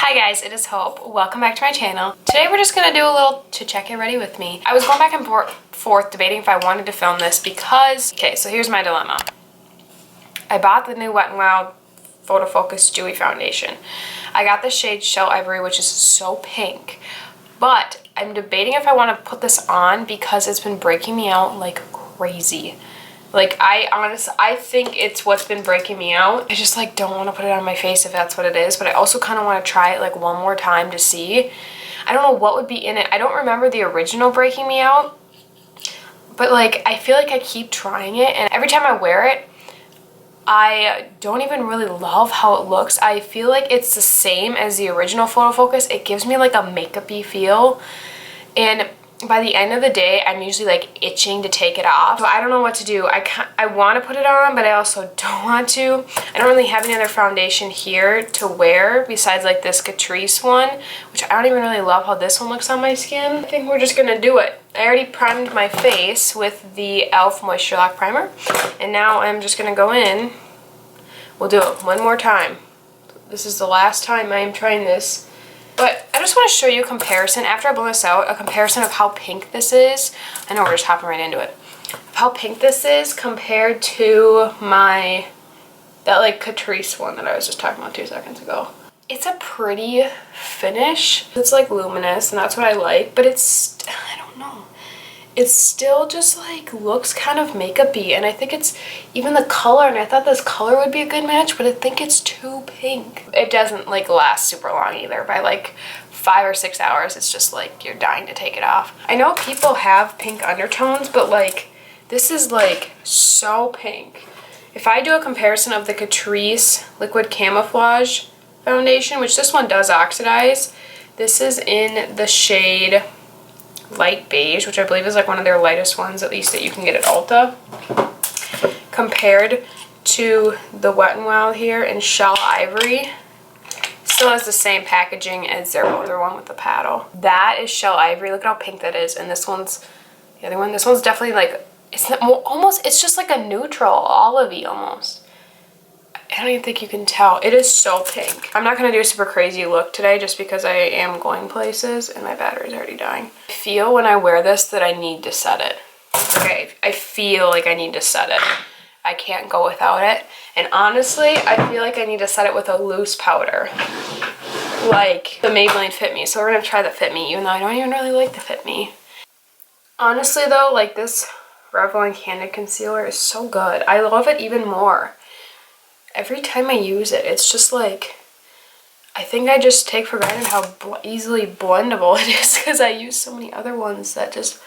Hi guys, it is Hope. Welcome back to my channel. Today we're just gonna do a little chit chat, get ready with me. I was going back and forth debating if I wanted to film this because, okay, so here's my dilemma. I bought the new Wet n Wild Photo Focus Dewy foundation. I got the shade Shell Ivory, which is so pink, but I'm debating if I want to put this on because it's been breaking me out like crazy. Like, I think it's what's been breaking me out. I just like don't want to put it on my face if that's what it is, but I also kind of want to try it like one more time to see. I don't know what would be in it. I don't remember the original breaking me out, but like I feel like I keep trying it, and every time I wear it, I don't even really love how it looks. I feel like it's the same as the original Photo Focus. It gives me like a makeup-y feel, and by the end of the day, I'm usually like itching to take it off. So I don't know what to do. I want to put it on, but I also don't want to. I don't really have any other foundation here to wear besides like this Catrice one, which I don't even really love how this one looks on my skin. I think we're just gonna do it. I already primed my face with the e.l.f. Moisture Lock Primer, and now I'm just gonna go in. We'll do it one more time. This is the last time I am trying this. But I just want to show you a comparison, after I blend this out, a comparison of how pink this is. I know we're just hopping right into it. How pink this is compared to that like Catrice one that I was just talking about 2 seconds ago. It's a pretty finish. It's like luminous, and that's what I like, but it's, I don't know. It still just like looks kind of makeup-y, and I think it's even the color, and I thought this color would be a good match, but I think it's too pink. It doesn't like last super long either. By like 5 or 6 hours, it's just like you're dying to take it off. I know people have pink undertones, but like this is like so pink. If I do a comparison of the Catrice Liquid Camouflage foundation, which this one does oxidize, this is in the shade Light Beige, which I believe is like one of their lightest ones, at least that you can get at Ulta, compared to the Wet n Wild here in Shell Ivory. Still has the same packaging as their other one with the paddle. That is Shell Ivory. Look at how pink that is. And this one's the other one. This one's definitely like, it's not, almost, it's just like a neutral olivey almost. I don't even think you can tell. It is so pink. I'm not going to do a super crazy look today just because I am going places and my battery's already dying. I feel when I wear this that I need to set it. Okay, I feel like I need to set it. I can't go without it. And honestly, I feel like I need to set it with a loose powder, like the Maybelline Fit Me. So we're going to try the Fit Me, even though I don't even really like the Fit Me. Honestly though, like this Revlon Candid concealer is so good. I love it even more. Every time I use it, it's just like, I think I just take for granted how easily blendable it is because I use so many other ones that just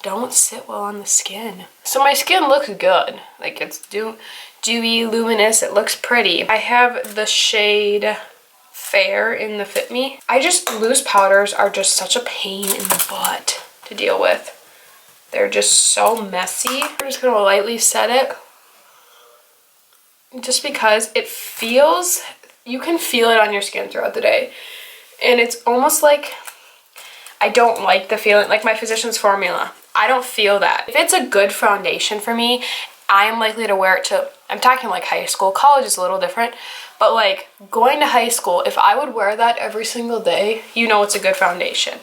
don't sit well on the skin. So my skin looks good. Like, it's dewy, luminous, it looks pretty. I have the shade Fair in the Fit Me. Loose powders are just such a pain in the butt to deal with. They're just so messy. I'm just gonna lightly set it. Just because it feels, you can feel it on your skin throughout the day. And it's almost like, I don't like the feeling, like my Physicians Formula. I don't feel that. If it's a good foundation for me, I'm likely to wear it to, I'm talking like high school. College is a little different. But like going to high school, if I would wear that every single day, you know it's a good foundation.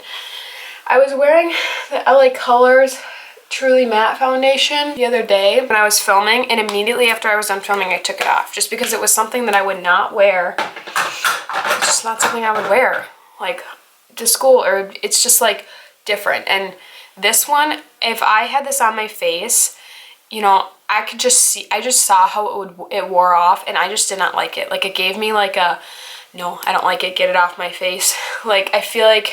I was wearing the LA Colors Truly Matte foundation the other day when I was filming, and immediately after I was done filming I took it off just because it was something that I would not wear. It's just not something I would wear like to school, or it's just like different. And this one, if I had this on my face, you know, I could just see, I just saw how it wore off, and I just did not like it. Like, it gave me like a, no, I don't like it, get it off my face. Like, I feel like,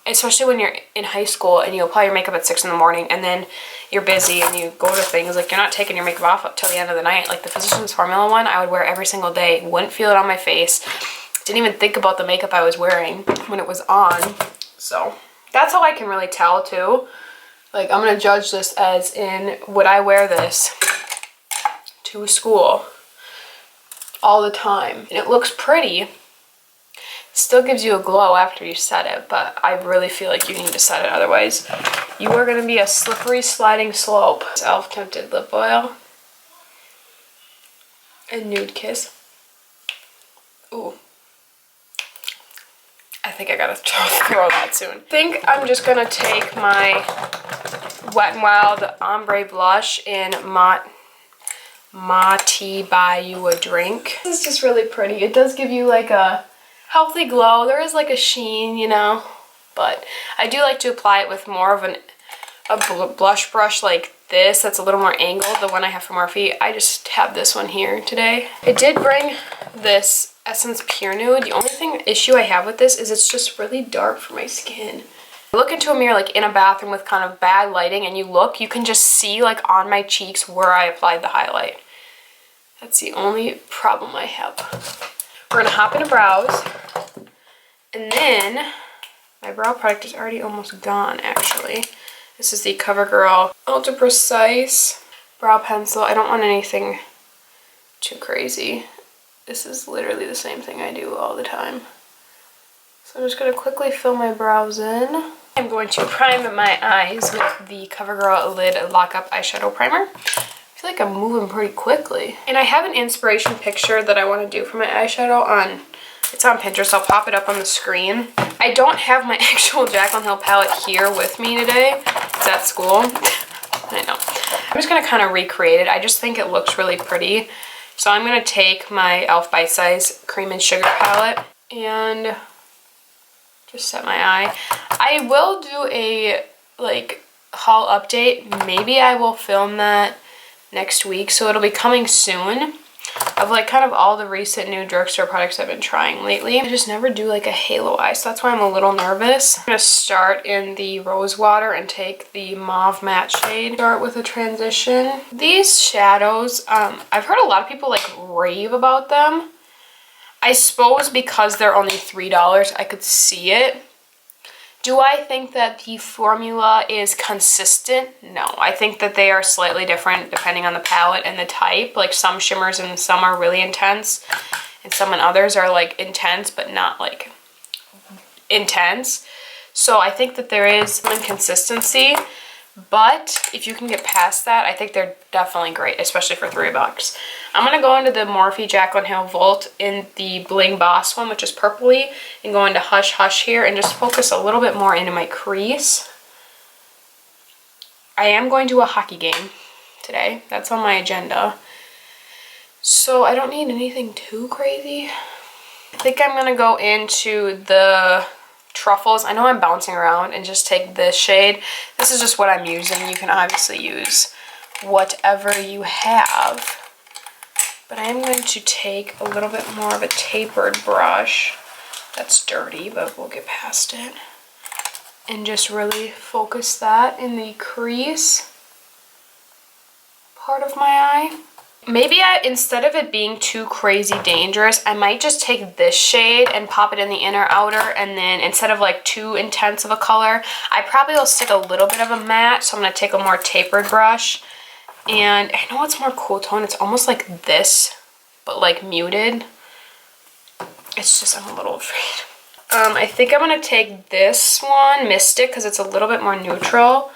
especially when you're in high school and you apply your makeup at 6 in the morning and then you're busy and you go to things, like you're not taking your makeup off up till the end of the night. Like the Physicians Formula one, I would wear every single day, wouldn't feel it on my face, didn't even think about the makeup I was wearing when it was on. So that's how I can really tell too. Like, I'm gonna judge this as in, would I wear this to school all the time? And it looks pretty. Still gives you a glow after you set it, but I really feel like you need to set it, otherwise you are going to be a slippery sliding slope. e.l.f. Tinted Lip Oil and Nude Kiss. Ooh, I think I gotta throw that soon. I think I'm just gonna take my Wet n Wild Ombre blush in Ma Tea Buy You a Drink. This is just really pretty. It does give you like a healthy glow. There is like a sheen, you know, but I do like to apply it with more of a blush brush like this that's a little more angled. The one I have from Morphe, I just have this one here today. I did bring this Essence Pure Nude. The only issue I have with this is it's just really dark for my skin. I look into a mirror like in a bathroom with kind of bad lighting, and you can just see like on my cheeks where I applied the highlight. That's the only problem I have. We're gonna hop into brows, and then my brow product is already almost gone actually. This is the CoverGirl Ultra Precise Brow Pencil. I don't want anything too crazy. This is literally the same thing I do all the time. So I'm just going to quickly fill my brows in. I'm going to prime my eyes with the CoverGirl Lid Lock-Up Eyeshadow Primer. I feel like I'm moving pretty quickly. And I have an inspiration picture that I want to do for my eyeshadow it's on Pinterest. I'll pop it up on the screen. I don't have my actual Jaclyn Hill palette here with me today. It's at school. I know. I'm just going to kind of recreate it. I just think it looks really pretty. So I'm going to take my e.l.f. Bite Size Cream and Sugar palette and just set my eye. I will do a like haul update. Maybe I will film that next week. So it'll be coming soon. Of like kind of all the recent new drugstore products I've been trying lately. I just never do like a halo eye, so that's why I'm a little nervous. I'm going to start in the Rose Water and take the Mauve Matte shade. Start with a transition. These shadows, I've heard a lot of people like rave about them. I suppose because they're only $3, I could see it. Do I think that the formula is consistent? No. I think that they are slightly different depending on the palette and the type. Like some shimmers and some are really intense, and some and others are like intense but not like intense. So I think that there is some inconsistency, but if you can get past that, I think they're definitely great, especially for $3. I'm going to go into the Morphe Jaclyn Hill Volt in the Bling Boss one, which is purpley, and go into Hush Hush here and just focus a little bit more into my crease. I am going to a hockey game today. That's on my agenda. So I don't need anything too crazy. I think I'm going to go into the Truffles. I know I'm bouncing around, and just take this shade. This is just what I'm using. You can obviously use whatever you have. But I am going to take a little bit more of a tapered brush. That's dirty, but we'll get past it. And just really focus that in the crease part of my eye. Maybe instead of it being too crazy dangerous, I might just take this shade and pop it in the inner outer, and then instead of like too intense of a color, I probably will stick a little bit of a matte, so I'm going to take a more tapered brush. And I know it's more cool tone, it's almost like this, but like muted. It's just, I'm a little afraid. I think I'm going to take this one, Mystic, because it's a little bit more neutral,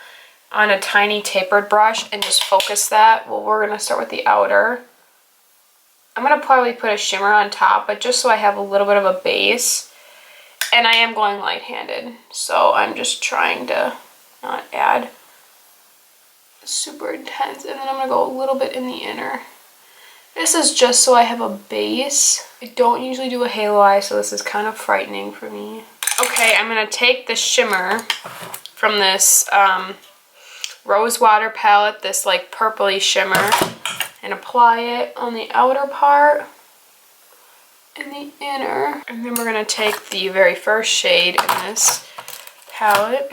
on a tiny tapered brush and just focus that. Well, we're going to start with the outer. I'm going to probably put a shimmer on top, but just so I have a little bit of a base. And I am going light-handed, so I'm just trying to not add super intense. And then I'm going to go a little bit in the inner. This is just so I have a base. I don't usually do a halo eye, so this is kind of frightening for me. Okay, I'm going to take the shimmer from this Rose Water palette, this like purpley shimmer, and apply it on the outer part and the inner. And then we're going to take the very first shade in this palette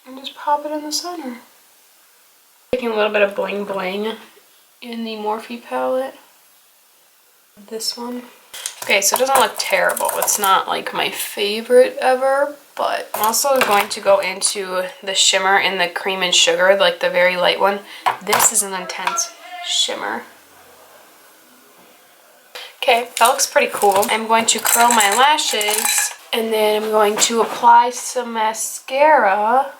and just pop it in the center. Taking a little bit of Bling Bling in the Morphe palette. This one. Okay, so it doesn't look terrible. It's not like my favorite ever, but I'm also going to go into the shimmer in the Cream and Sugar, like the very light one. This is an intense shimmer. Okay, that looks pretty cool. I'm going to curl my lashes, and then I'm going to apply some mascara,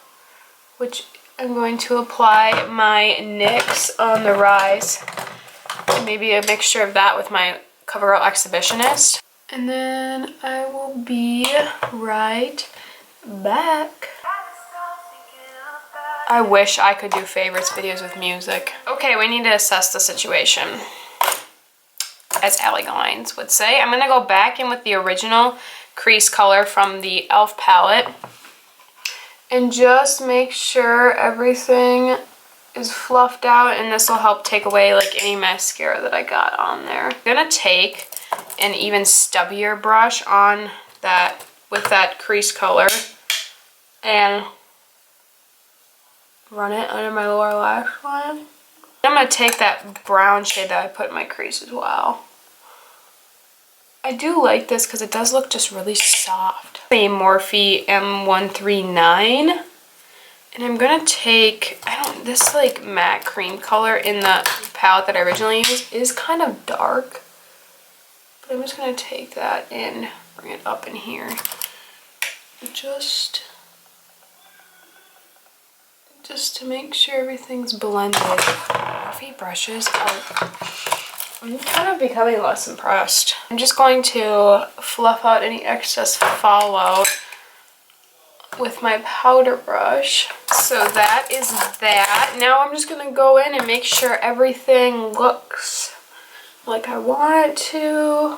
which I'm going to apply my NYX on the Rise. And maybe a mixture of that with my CoverGirl Exhibitionist. And then I will be right back. I wish I could do favorites videos with music. Okay, we need to assess the situation. As Allie Glines would say. I'm gonna go back in with the original crease color from the e.l.f. palette and just make sure everything is fluffed out, and this will help take away like any mascara that I got on there. I'm gonna take an even stubbier brush on that with that crease color and run it under my lower lash line. I'm gonna take that brown shade that I put in my crease as well. I do like this because it does look just really soft. The Morphe M139. And I'm gonna take, this like matte cream color in the palette that I originally used is kind of dark. But I'm just gonna take that and bring it up in here. Just to make sure everything's blended. Morphe brushes are, I'm kind of becoming less impressed. I'm just going to fluff out any excess fallout with my powder brush. So that is that. Now I'm just gonna go in and make sure everything looks like I want it to.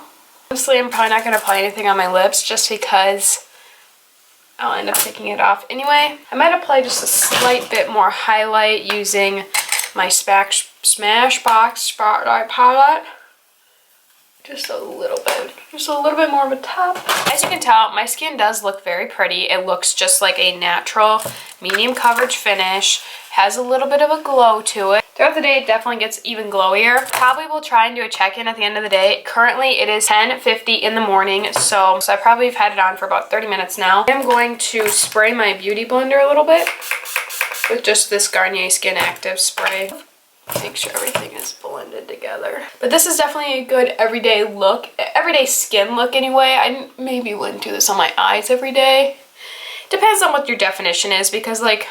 Honestly, I'm probably not gonna apply anything on my lips just because I'll end up taking it off anyway. I might apply just a slight bit more highlight using my Smashbox Spotlight palette. Just a little bit more of a top. As you can tell, my skin does look very pretty. It looks just like a natural medium coverage finish. Has a little bit of a glow to it. Throughout the day, it definitely gets even glowier. Probably will try and do a check-in at the end of the day. Currently, it is 10:50 in the morning, so I probably have had it on for about 30 minutes now. I'm going to spray my beauty blender a little bit with just this Garnier Skin Active spray. Make sure everything is blended together. But this is definitely a good everyday look, everyday skin look anyway. I maybe wouldn't do this on my eyes every day. Depends on what your definition is, because like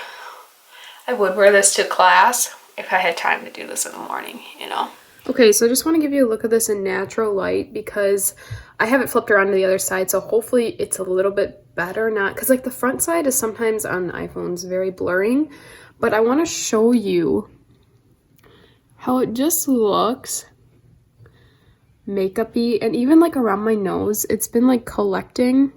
I would wear this to class if I had time to do this in the morning, you know. Okay, so I just want to give you a look at this in natural light because I have it flipped around to the other side, so hopefully it's a little bit better. Not because like the front side is sometimes on iPhones very blurring, but I want to show you how it just looks makeup-y, and even like around my nose, it's been like collecting.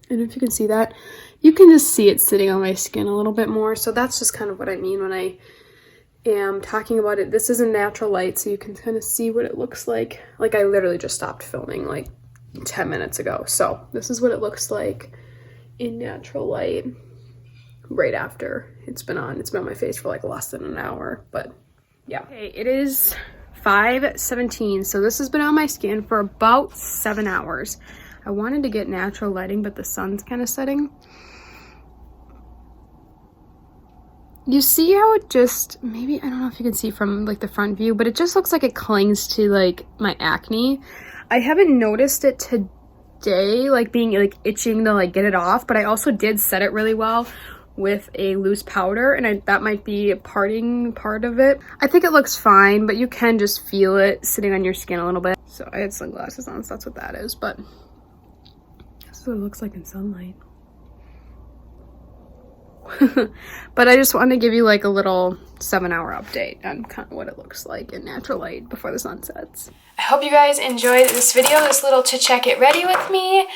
And if you can see that, you can just see it sitting on my skin a little bit more. So that's just kind of what I mean when I am talking about it. This is in natural light, so you can kind of see what it looks like. Like I literally just stopped filming like 10 minutes ago. So this is what it looks like in natural light right after it's been on. It's been on my face for like less than an hour, but yeah. Okay, it is 5:17, so this has been on my skin for about 7 hours. I wanted to get natural lighting, but the sun's kind of setting. You see how it just, maybe, I don't know if you can see from like the front view, but it just looks like it clings to like my acne. I haven't noticed it today, like being like itching to like get it off, but I also did set it really well with a loose powder, and that might be a part of it. I think it looks fine, but you can just feel it sitting on your skin a little bit. So I had sunglasses on, so that's what that is, but that's what it looks like in sunlight. But I just wanted to give you like a little 7-hour update on kind of what it looks like in natural light before the sun sets. I hope you guys enjoyed this video, this little to check it ready with me.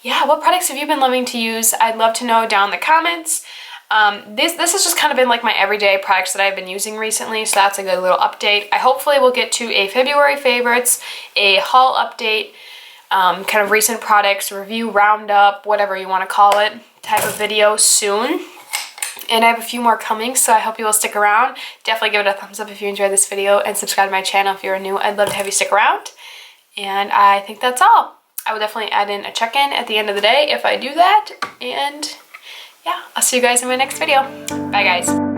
Yeah, what products have you been loving to use? I'd love to know down in the comments. This has just kind of been like my everyday products that I've been using recently, so that's a good little update. I hopefully will get to a February favorites, a haul update, kind of recent products, review roundup, whatever you want to call it, type of video soon. And I have a few more coming, so I hope you will stick around. Definitely give it a thumbs up if you enjoyed this video, and subscribe to my channel if you're new. I'd love to have you stick around. And I think that's all. I will definitely add in a check-in at the end of the day if I do that. And yeah, I'll see you guys in my next video. Bye guys.